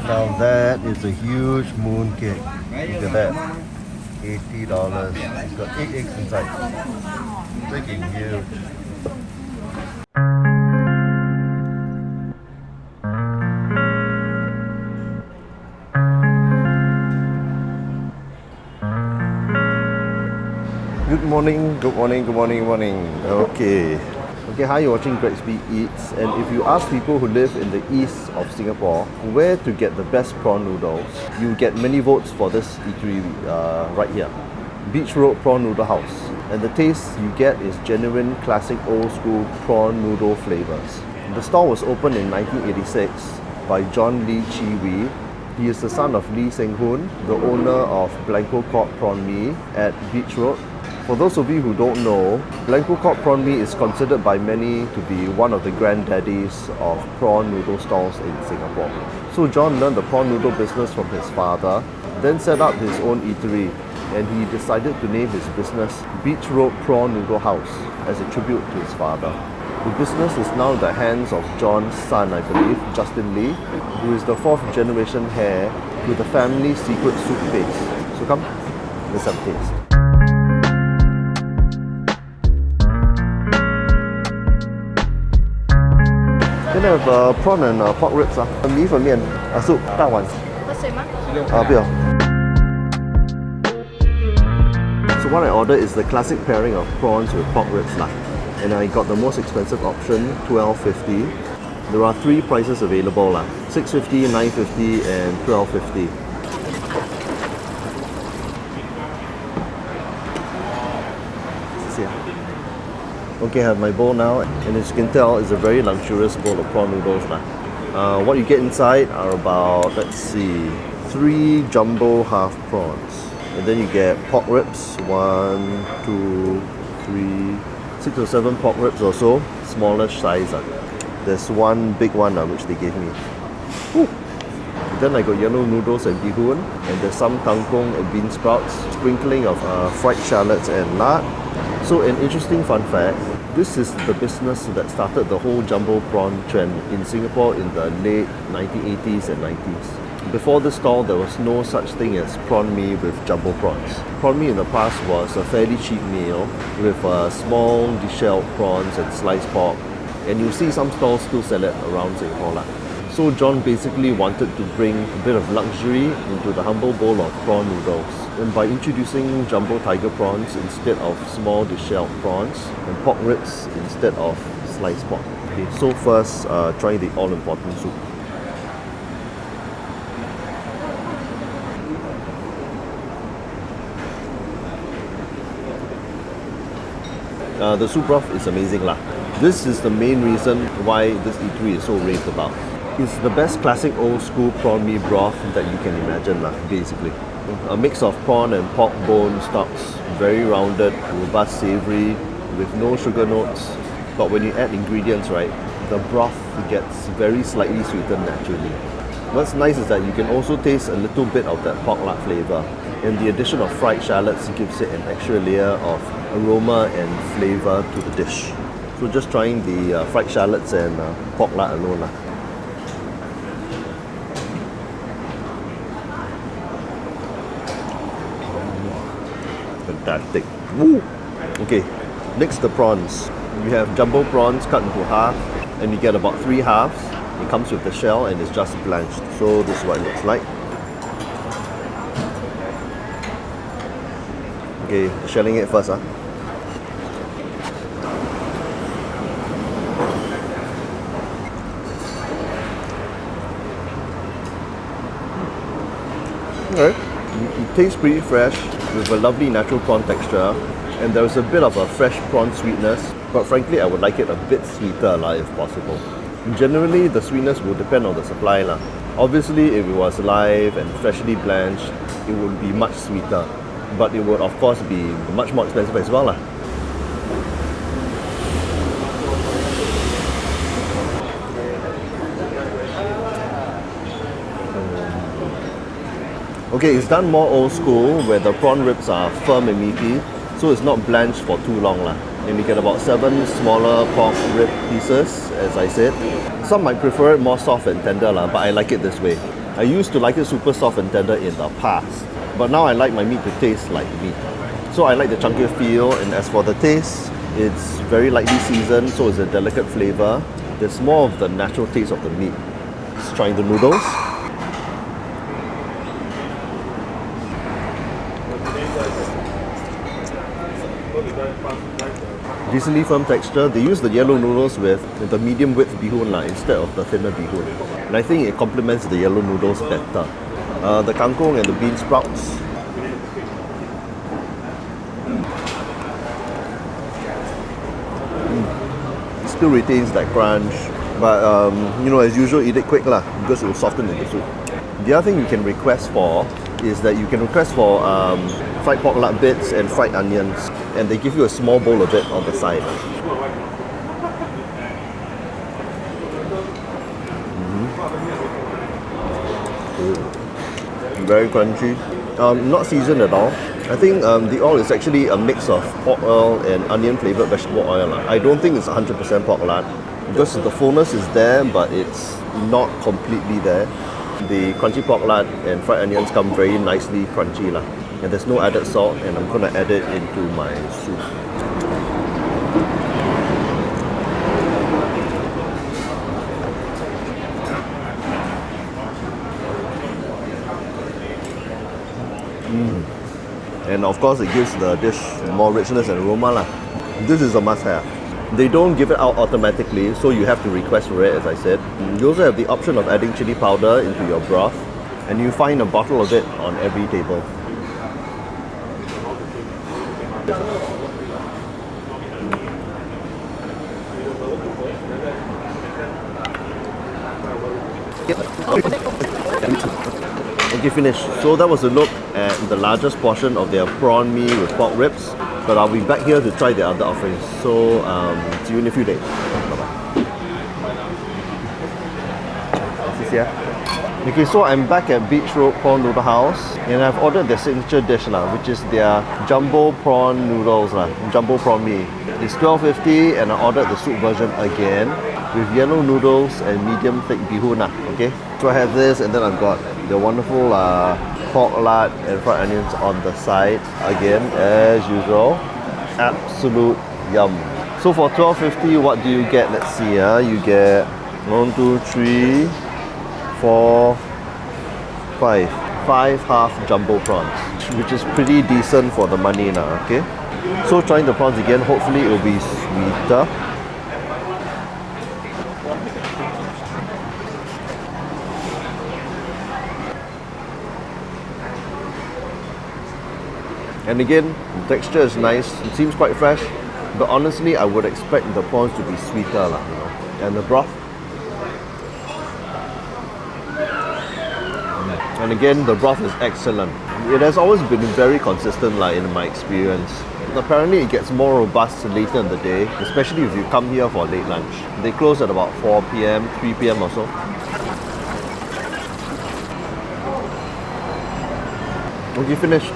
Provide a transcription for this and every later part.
Now that is a huge moon cake. Look at that. $80. It's got 8 eggs inside. Freaking huge. Good morning, good morning, good morning, good morning. Okay, hi, you're watching Gregsby Eats, and if you ask people who live in the east of Singapore where to get the best prawn noodles, you get many votes for this eatery right here. Beach Road Prawn Noodle House. And the taste you get is genuine classic old school prawn noodle flavors. The stall was opened in 1986 by John Lee Chi Wee. He is the son of Lee Seng Hoon, the owner of Blanco Cod Prawn Mee at Beach Road. For those of you who don't know, Blanco Cod Prawn Mee is considered by many to be one of the granddaddies of prawn noodle stalls in Singapore. So John learned the prawn noodle business from his father, then set up his own eatery, and he decided to name his business Beach Road Prawn Noodle House as a tribute to his father. The business is now in the hands of John's son, I believe, Justin Lee, who is the 4th generation heir to the family's secret soup base. So come, let's have a taste. Can I have prawn and pork ribs? 米粉面 soup 大碗。喝水吗？不要。So what I ordered is the classic pairing of prawns with pork ribs lah. And I got the most expensive option, $12.50. There are 3 prices available lah, $6.50, $9.50 and $12.50. Okay, I have my bowl now, and as you can tell, it's a very luxurious bowl of prawn noodles lah. What you get inside are about, let's see, 3 jumbo half prawns. And then you get pork ribs, 1, 2, 3, 6 or 7 pork ribs or so, smaller size. There's one big one which they gave me. Woo. Then I got yellow noodles and bihun, and there's some kangkong and bean sprouts, sprinkling of fried shallots and lard. So an interesting fun fact, this is the business that started the whole jumbo prawn trend in Singapore in the late 1980s and 90s. Before this stall, there was no such thing as prawn mee with jumbo prawns. Prawn mee in the past was a fairly cheap meal with small deshelled prawns and sliced pork, and you'll see some stalls still sell it around Singapore. So John basically wanted to bring a bit of luxury into the humble bowl of prawn noodles, and by introducing jumbo tiger prawns instead of small deshelled prawns and pork ribs instead of sliced pork. Okay, so first, try the all-important soup. The soup broth is amazing lah. This is the main reason why this eatery is so raved about. It's the best classic old school prawn mee broth that you can imagine lah, basically. A mix of prawn and pork bone stocks, very rounded, robust, savoury, with no sugar notes. But when you add ingredients, right, the broth gets very slightly sweetened naturally. What's nice is that you can also taste a little bit of that pork lard flavour, and the addition of fried shallots gives it an extra layer of aroma and flavour to the dish. So just trying the fried shallots and pork lard alone lah. Fantastic. Woo! Okay, next the prawns. You have jumbo prawns cut into half, and you get about 3 halves. It comes with the shell and it's just blanched. So this is what it looks like. Okay, shelling it first. Okay. It tastes pretty fresh with a lovely natural prawn texture, and there's a bit of a fresh prawn sweetness, but frankly I would like it a bit sweeter if possible. Generally the sweetness will depend on the supply lah. Obviously if it was live and freshly blanched, it would be much sweeter, but it would of course be much more expensive as well lah. Okay, it's done more old school where the prawn ribs are firm and meaty, so it's not blanched for too long lah. And you get about 7 smaller pork rib pieces, as I said. Some might prefer it more soft and tender lah, but I like it this way. I used to like it super soft and tender in the past, but now I like my meat to taste like meat. So I like the chunkier feel, and as for the taste, it's very lightly seasoned, so it's a delicate flavor. There's more of the natural taste of the meat. Just trying the noodles. Decently firm texture. They use the yellow noodles with the medium width bihun instead of the thinner bihun. And I think it complements the yellow noodles better. The kangkong and the bean sprouts. Still retains that crunch, but you know, as usual, eat it quick lah, because it will soften in the soup. The other thing you can request for is that you can request for fried pork lard bits and fried onions, and they give you a small bowl of it on the side. Very crunchy. Not seasoned at all. I think the oil is actually a mix of pork oil and onion flavoured vegetable oil. I don't think it's 100% pork lard, because the fullness is there, but it's not completely there. The crunchy pork lard and fried onions come very nicely crunchy lah. And there's no added salt, and I'm gonna add it into my soup. And of course, it gives the dish more richness and aroma lah. This is a must-have. They don't give it out automatically, so you have to request for it, as I said. You also have the option of adding chili powder into your broth, and you find a bottle of it on every table. Okay, finished. So that was a look at the largest portion of their prawn mee with pork ribs. But I'll be back here to try the other offerings. So see you in a few days. Bye-bye. Okay, so I'm back at Beach Road Prawn Noodle House, and I've ordered their signature dish which is their jumbo prawn noodles jumbo prawn mee. It's $12.50, and I ordered the soup version again with yellow noodles and medium thick bihun. Okay, so I have this, and then I've got the wonderful pork lard and fried onions on the side. Again, as usual, absolute yum. So for $12.50, what do you get? Let's see. You get 1, 2, 3, 4, 5 half jumbo prawns, which is pretty decent for the money now. Okay, so trying the prawns again. Hopefully it will be sweeter. And again, the texture is nice. It seems quite fresh, but honestly, I would expect the prawns to be sweeter, you know. And the broth. And again, the broth is excellent. It has always been very consistent in my experience. Apparently it gets more robust later in the day, especially if you come here for late lunch. They close at about 4 p.m, 3 p.m. or so. Okay, finished.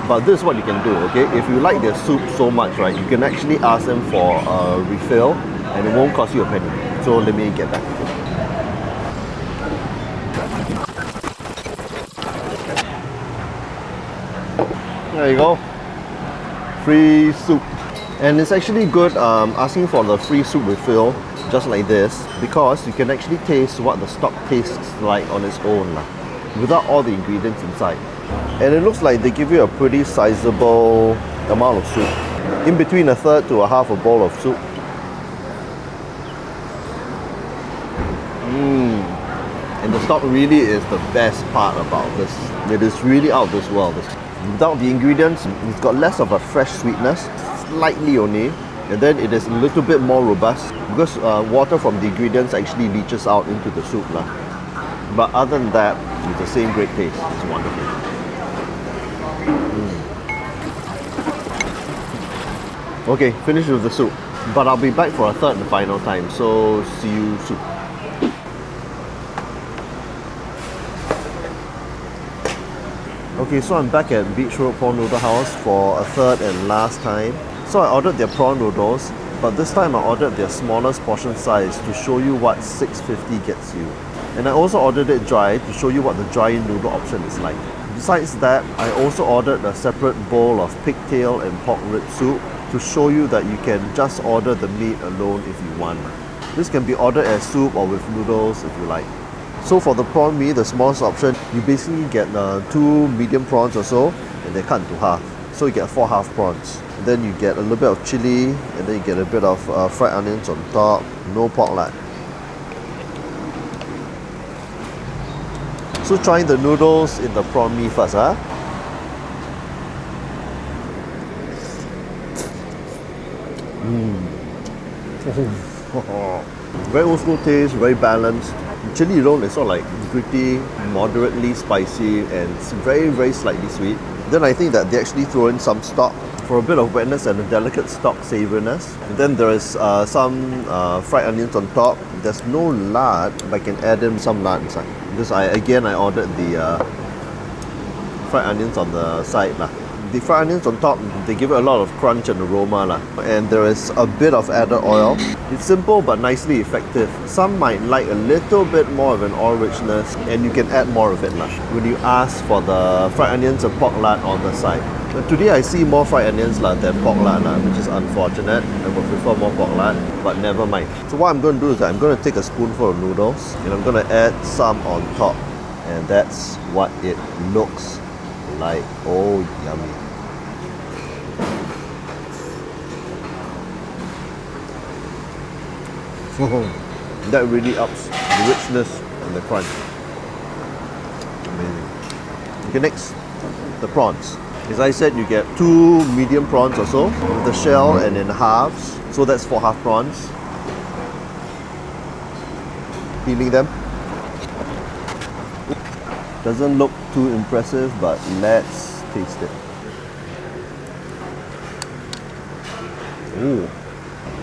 But this is what you can do, okay? If you like their soup so much, you can actually ask them for a refill, and it won't cost you a penny. So let me get back. There you go. Free soup. And it's actually good asking for the free soup refill just like this, because you can actually taste what the stock tastes like on its own without all the ingredients inside. And it looks like they give you a pretty sizable amount of soup, in between a third to a half a bowl of soup. And the stock really is the best part about this. It is really out of this world. Without the ingredients, it's got less of a fresh sweetness, slightly only, and then it is a little bit more robust because water from the ingredients actually leaches out into the soup. But other than that, it's the same great taste. It's wonderful. Okay, finished with the soup. But I'll be back for a third and final time, so see you soon. Okay, so I'm back at Beach Road Prawn Noodle House for a third and last time. So I ordered their prawn noodles, but this time I ordered their smallest portion size to show you what $6.50 gets you. And I also ordered it dry to show you what the dry noodle option is like. Besides that, I also ordered a separate bowl of pigtail and pork rib soup to show you that you can just order the meat alone if you want. This can be ordered as soup or with noodles if you like. So for the prawn mee, the smallest option, you basically get 2 medium prawns or so, and they're cut into half. So you get 4 half prawns. And then you get a little bit of chili, and then you get a bit of fried onions on top, no pork lard. So trying the noodles in the prawn mee first, huh? Very old school taste, very balanced. Chili alone is sort of like gritty, moderately spicy, and it's very, very slightly sweet. Then I think that they actually throw in some stock for a bit of wetness and a delicate stock savouriness. And then there is some fried onions on top. There's no lard, but I can add in some lard inside. Because I ordered the fried onions on the side lah. The fried onions on top, they give it a lot of crunch and aroma lah. And there is a bit of added oil. It's simple but nicely effective. Some might like a little bit more of an oil richness, and you can add more of it lah when you ask for the fried onions and pork lard on the side. But today I see more fried onions than pork lard, which is unfortunate. I would prefer more pork lard, but never mind. So what I'm going to do is that I'm going to take a spoonful of noodles and I'm going to add some on top. And that's what it looks like. Oh, yummy. That really ups the richness and the crunch. Amazing. Okay, next, the prawns. As I said, you get 2 medium prawns or so, with the shell and in halves. So that's 4 half prawns. Peeling them. Doesn't look too impressive, but let's taste it. Ooh.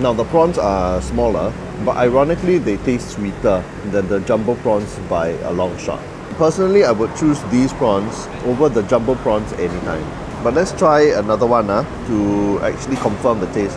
Now the prawns are smaller, but ironically they taste sweeter than the jumbo prawns by a long shot. Personally, I would choose these prawns over the jumbo prawns anytime. But let's try another one to actually confirm the taste.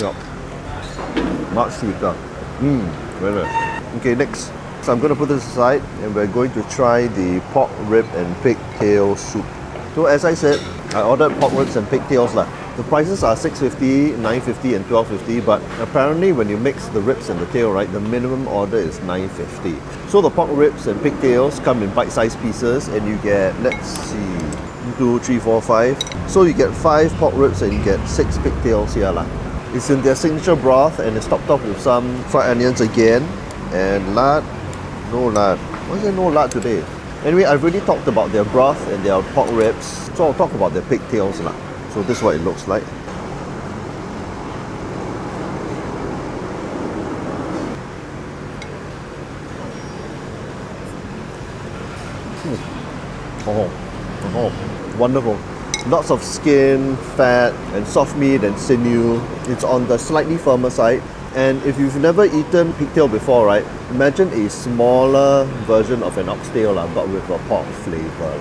Yep. Much sweeter. Very nice. Okay, next. So I'm going to put this aside and we're going to try the pork rib and pigtail soup. So as I said, I ordered pork ribs and pigtails. The prices are $6.50, $9.50 and $12.50, but apparently when you mix the ribs and the tail, right, the minimum order is $9.50. So the pork ribs and pigtails come in bite-sized pieces and you get, let's see, 1, 2, 3, 4, 5. So you get 5 pork ribs and you get 6 pigtails here. It's in their signature broth and it's topped off with some fried onions again and lard. No lard. Why is there no lard today? Anyway, I've already talked about their broth and their pork ribs, so I'll talk about their pigtails. So this is what it looks like. Wonderful. Lots of skin, fat, and soft meat and sinew. It's on the slightly firmer side. And if you've never eaten pigtail before, right, imagine a smaller version of an oxtail, but with a pork flavor.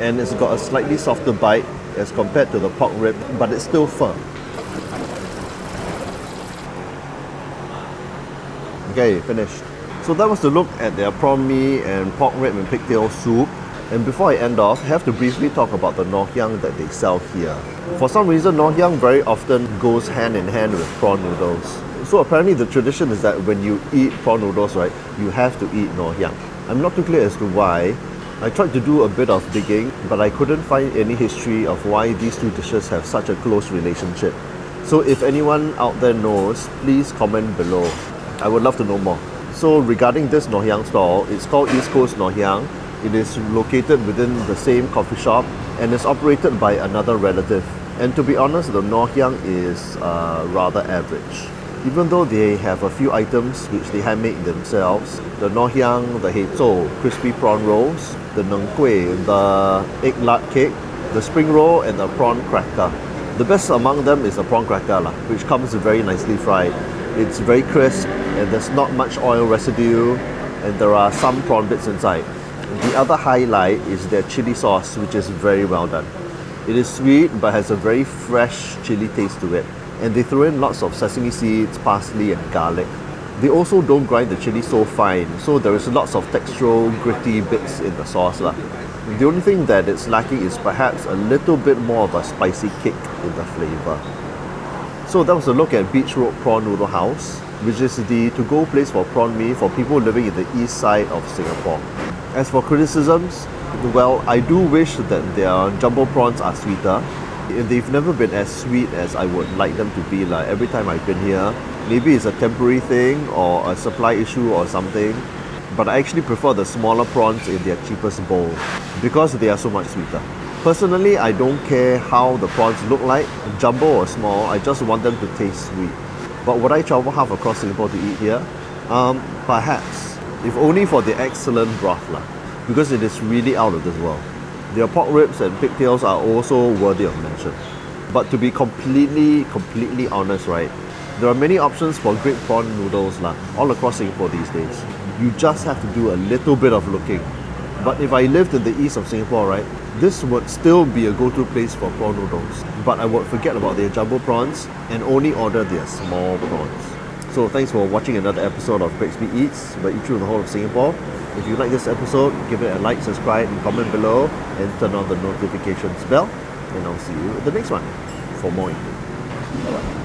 And it's got a slightly softer bite as compared to the pork rib, but it's still firm. Okay, finished. So that was the look at their prawn mee and pork rib and pigtail soup. And before I end off, I have to briefly talk about the ngoh hiang that they sell here. For some reason, ngoh hiang very often goes hand in hand with prawn noodles. So apparently the tradition is that when you eat prawn noodles, right, you have to eat ngoh hiang. I'm not too clear as to why. I tried to do a bit of digging, but I couldn't find any history of why these two dishes have such a close relationship. So if anyone out there knows, please comment below. I would love to know more. So regarding this ngoh hiang stall, it's called East Coast Ngoh Hiang. It is located within the same coffee shop and is operated by another relative. And to be honest, the ngoh hiang is rather average. Even though they have a few items which they handmade themselves, the ngoh hiang, the hei zhou, crispy prawn rolls, the neng kueh, the egg lard cake, the spring roll and the prawn cracker. The best among them is the prawn cracker, which comes very nicely fried. It's very crisp and there's not much oil residue and there are some prawn bits inside. The other highlight is their chili sauce, which is very well done. It is sweet but has a very fresh chili taste to it. and they throw in lots of sesame seeds, parsley and garlic. They also don't grind the chili so fine, so there is lots of textural, gritty bits in the sauce lah. The only thing that it's lacking is perhaps a little bit more of a spicy kick in the flavour. So that was a look at Beach Road Prawn Noodle House, which is the to-go place for prawn mee for people living in the east side of Singapore. As for criticisms, well, I do wish that their jumbo prawns are sweeter. They've never been as sweet as I would like them to be like every time I've been here. Maybe it's a temporary thing or a supply issue or something, but I actually prefer the smaller prawns in their cheapest bowl because they are so much sweeter. Personally, I don't care how the prawns look like, jumbo or small, I just want them to taste sweet. But would I travel half across Singapore to eat here? Perhaps, if only for the excellent broth lah, because it is really out of this world. Their pork ribs and pigtails are also worthy of mention. But to be completely honest, right, there are many options for great prawn noodles lah, all across Singapore these days. You just have to do a little bit of looking. But if I lived in the east of Singapore, right, this would still be a go-to place for prawn noodles. But I would forget about their jumbo prawns and only order their small prawns. So thanks for watching another episode of Brixby Eats by Eat Through the Whole of Singapore. If you like this episode, give it a like, subscribe and comment below and turn on the notifications bell. And I'll see you in the next one for more eating. Bye-bye.